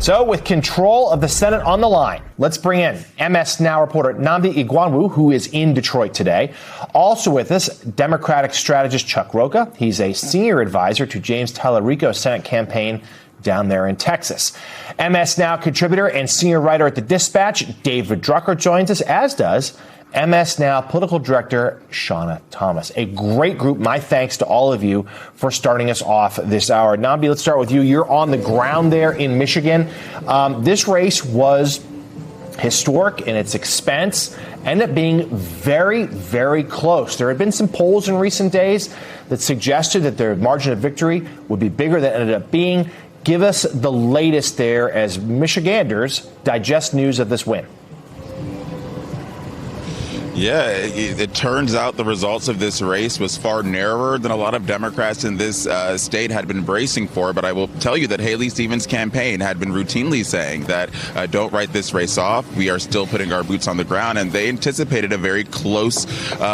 So with control of the Senate on the line, let's bring in MS Now reporter Nnamdi Igwanwu, who is in Detroit today. Also with us, Democratic strategist Chuck Rocha. He's a senior advisor to James Tallarico's Senate campaign down there in Texas. MS Now contributor and senior writer at The Dispatch, David Drucker, joins us, as does MS Now political director Shawna Thomas. A great group. My thanks to all of you for starting us off this hour. Nnamdi, let's start with you. You're on the ground there in Michigan. This race was historic in its expense, ended up being very, very close. There had been some polls in recent days that suggested that their margin of victory would be bigger than it ended up being. Give us the latest there as Michiganders digest news of this win. Yeah, it turns out the results of this race was far narrower than a lot of Democrats in this state had been bracing for. But I will tell you that Haley Stevens' campaign had been routinely saying that don't write this race off. We are still putting our boots on the ground. And they anticipated a very close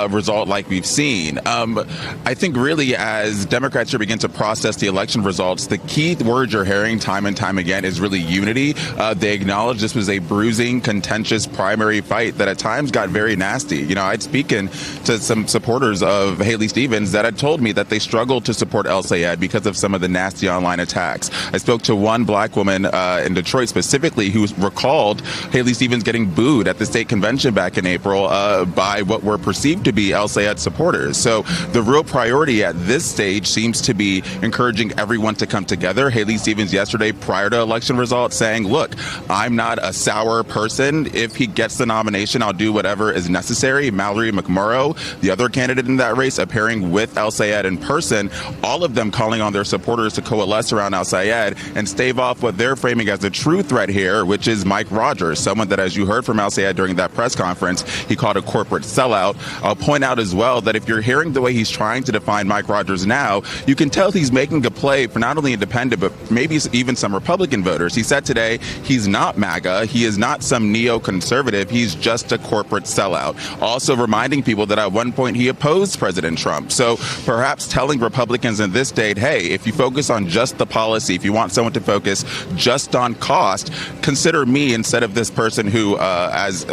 result like we've seen. I think really as Democrats are beginning to process the election results, the key word you're hearing time and time again is really unity. They acknowledge this was a bruising, contentious primary fight that at times got very nasty. You know, I'd spoken to some supporters of Haley Stevens that had told me that they struggled to support El Sayed because of some of the nasty online attacks. I spoke to one black woman in Detroit specifically who recalled Haley Stevens getting booed at the state convention back in April by what were perceived to be El Sayed supporters. So the real priority at this stage seems to be encouraging everyone to come together. Haley Stevens yesterday, prior to election results, saying, look, I'm not a sour person. If he gets the nomination, I'll do whatever is necessary. Mallory McMurrow, the other candidate in that race, appearing with El Sayed in person, all of them calling on their supporters to coalesce around El Sayed and stave off what they're framing as the true threat here, which is Mike Rogers, someone that, as you heard from El Sayed during that press conference, he called a corporate sellout. I'll point out as well that if you're hearing the way he's trying to define Mike Rogers now, you can tell he's making a play for not only independent, but maybe even some Republican voters. He said today he's not MAGA. He is not some neoconservative. He's just a corporate sellout. Also reminding people that at one point he opposed President Trump. So perhaps telling Republicans in this state, hey, if you focus on just the policy, if you want someone to focus just on cost, consider me instead of this person who, as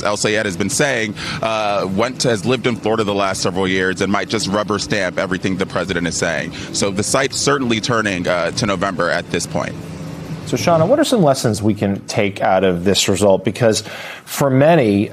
El Sayed has been saying, has lived in Florida the last several years and might just rubber stamp everything the president is saying. So the site's certainly turning to November at this point. So, Shawna, what are some lessons we can take out of this result? Because for many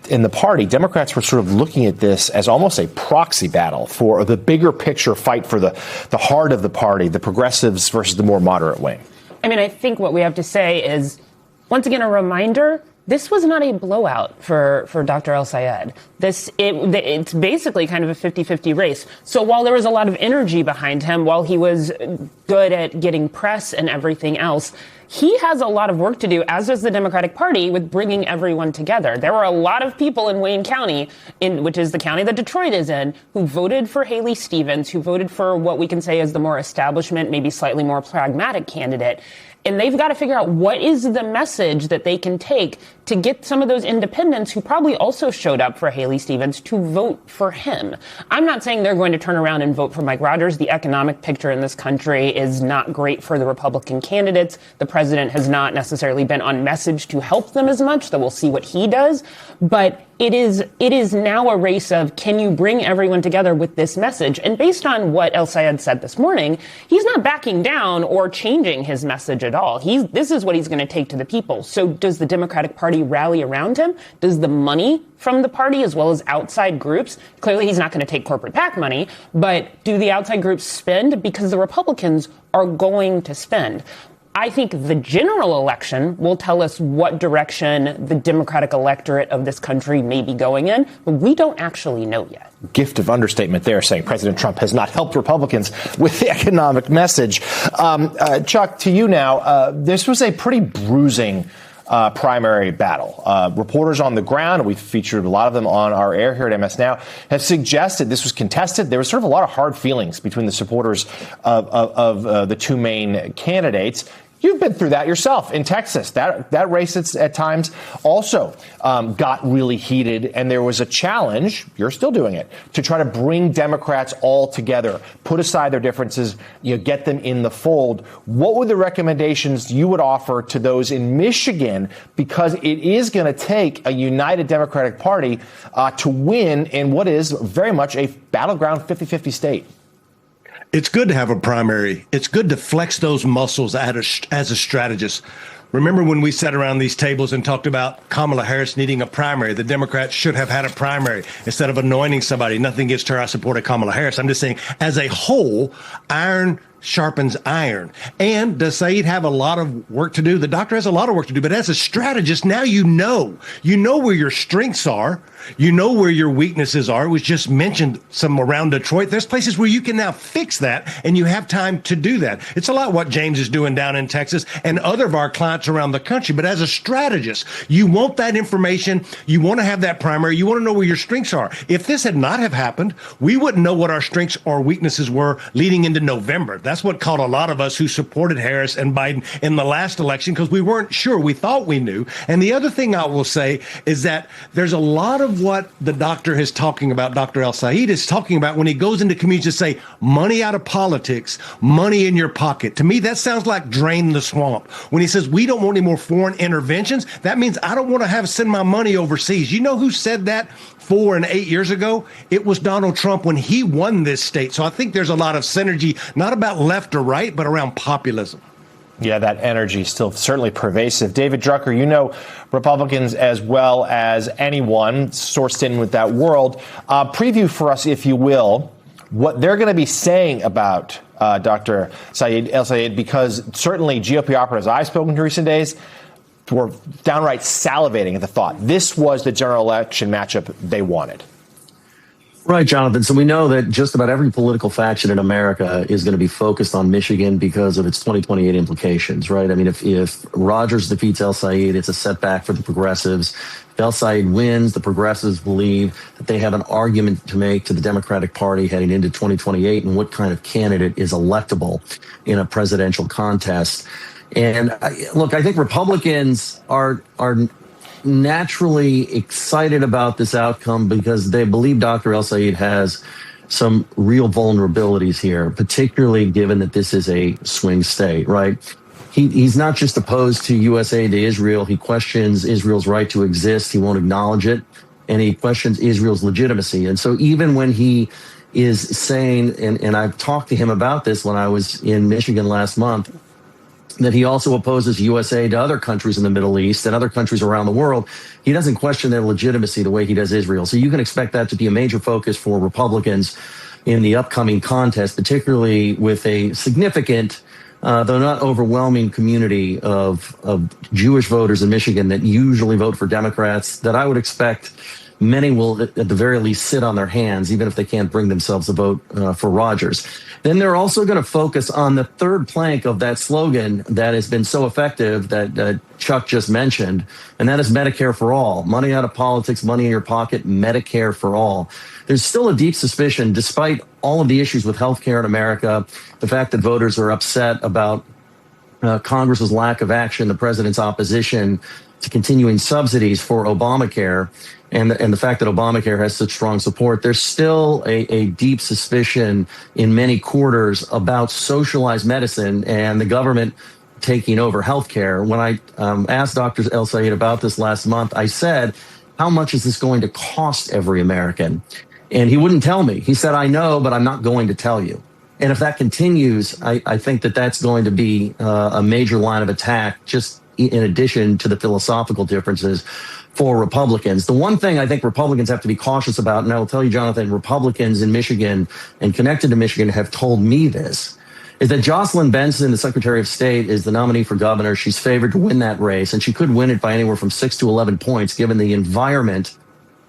in the party, Democrats were sort of looking at this as almost a proxy battle for the bigger picture fight for the heart of the party, the progressives versus the more moderate wing. I mean, I think what we have to say is, once again, a reminder, this was not a blowout for Dr. El Sayed. It's basically kind of a 50-50 race. So while there was a lot of energy behind him, while he was good at getting press and everything else, he has a lot of work to do, as does the Democratic Party, with bringing everyone together. There were a lot of people in Wayne County, which is the county that Detroit is in, who voted for Haley Stevens, who voted for what we can say is the more establishment, maybe slightly more pragmatic candidate. And they've got to figure out what is the message that they can take to get some of those independents who probably also showed up for Haley Stevens to vote for him. I'm not saying they're going to turn around and vote for Mike Rogers. The economic picture in this country is not great for the Republican candidates. The president has not necessarily been on message to help them as much, so we'll see what he does. But it is now a race of, can you bring everyone together with this message? And based on what El Sayed said this morning, he's not backing down or changing his message at all. This is what he's going to take to the people. So does the Democratic Party rally around him? Does the money from the party, as well as outside groups, clearly he's not going to take corporate PAC money, but do the outside groups spend? Because the Republicans are going to spend. I think the general election will tell us what direction the Democratic electorate of this country may be going in, but we don't actually know yet. Gift of understatement there, saying President Trump has not helped Republicans with the economic message. Chuck, to you now. This was a pretty bruising primary battle. Reporters on the ground, we've featured a lot of them on our air here at MS Now, have suggested this was contested. There was sort of a lot of hard feelings between the supporters of the two main candidates. You've been through that yourself in Texas. That race at times also got really heated, and there was a challenge, you're still doing it, to try to bring Democrats all together, put aside their differences, get them in the fold. What were the recommendations you would offer to those in Michigan? Because it is going to take a united Democratic Party to win in what is very much a battleground 50-50 state. It's good to have a primary. It's good to flex those muscles as a strategist. Remember when we sat around these tables and talked about Kamala Harris needing a primary? The Democrats should have had a primary instead of anointing somebody. Nothing against her. I supported Kamala Harris. I'm just saying, as a whole, iron sharpens iron. And does Saeed have a lot of work to do? The doctor has a lot of work to do, but as a strategist, now you know where your strengths are. You know where your weaknesses are. It was just mentioned some around Detroit. There's places where you can now fix that, and you have time to do that. It's a lot what James is doing down in Texas and other of our clients around the country. But as a strategist, you want that information. You want to have that primary. You want to know where your strengths are. If this had not have happened, we wouldn't know what our strengths or weaknesses were leading into November. That's what caught a lot of us who supported Harris and Biden in the last election, because we weren't sure. We thought we knew. And the other thing I will say is that there's a lot of what the doctor is talking about, Dr. El-Sayed is talking about when he goes into communities to say money out of politics, money in your pocket. To me, that sounds like drain the swamp. When he says we don't want any more foreign interventions, that means I don't want to send my money overseas. You know who said that 4 and 8 years ago? It was Donald Trump when he won this state. So I think there's a lot of synergy, not about left or right, but around populism. Yeah, that energy is still certainly pervasive. David Drucker, you know Republicans as well as anyone sourced in with that world. Preview for us, if you will, what they're going to be saying about Dr. El-Sayed, because certainly GOP operatives I've spoken to recent days were downright salivating at the thought. This was the general election matchup they wanted. Right, Jonathan. So we know that just about every political faction in America is going to be focused on Michigan because of its 2028 implications, right? I mean, if Rogers defeats El-Sayed, it's a setback for the progressives. If El-Sayed wins, the progressives believe that they have an argument to make to the Democratic Party heading into 2028 and what kind of candidate is electable in a presidential contest. And look, I think Republicans are naturally excited about this outcome because they believe Dr. El-Sayed has some real vulnerabilities here, particularly given that this is a swing state, right? He's not just opposed to U.S. aid to Israel. He questions Israel's right to exist. He won't acknowledge it. And he questions Israel's legitimacy. And so even when he is saying, and I've talked to him about this when I was in Michigan last month, that he also opposes U.S. aid to other countries in the Middle East and other countries around the world, he doesn't question their legitimacy the way he does Israel. So you can expect that to be a major focus for Republicans in the upcoming contest, particularly with a significant, though not overwhelming, community of Jewish voters in Michigan that usually vote for Democrats, that I would expect many will, at the very least, sit on their hands, even if they can't bring themselves to vote for Rogers. Then they're also going to focus on the third plank of that slogan that has been so effective that Chuck just mentioned, and that is Medicare for all. Money out of politics, money in your pocket, Medicare for all. There's still a deep suspicion, despite all of the issues with healthcare in America, the fact that voters are upset about Congress's lack of action, the president's opposition to continuing subsidies for Obamacare, and the fact that Obamacare has such strong support, there's still a deep suspicion in many quarters about socialized medicine and the government taking over healthcare. When I asked Dr. El-Sayed about this last month, I said, how much is this going to cost every American? And he wouldn't tell me. He said, I know, but I'm not going to tell you. And if that continues, I think that that's going to be a major line of attack, just in addition to the philosophical differences for Republicans. The one thing I think Republicans have to be cautious about, and I will tell you, Jonathan, Republicans in Michigan and connected to Michigan have told me this, is that Jocelyn Benson, the Secretary of State, is the nominee for governor. She's favored to win that race, and she could win it by anywhere from 6 to 11 points, given the environment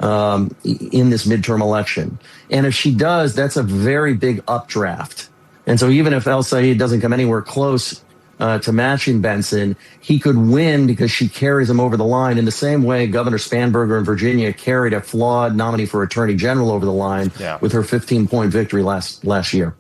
in this midterm election. And if she does, that's a very big updraft. And so even if El-Sayed doesn't come anywhere close to matching Benson, he could win because she carries him over the line in the same way Governor Spanberger in Virginia carried a flawed nominee for attorney general over the line with her 15-point victory last year.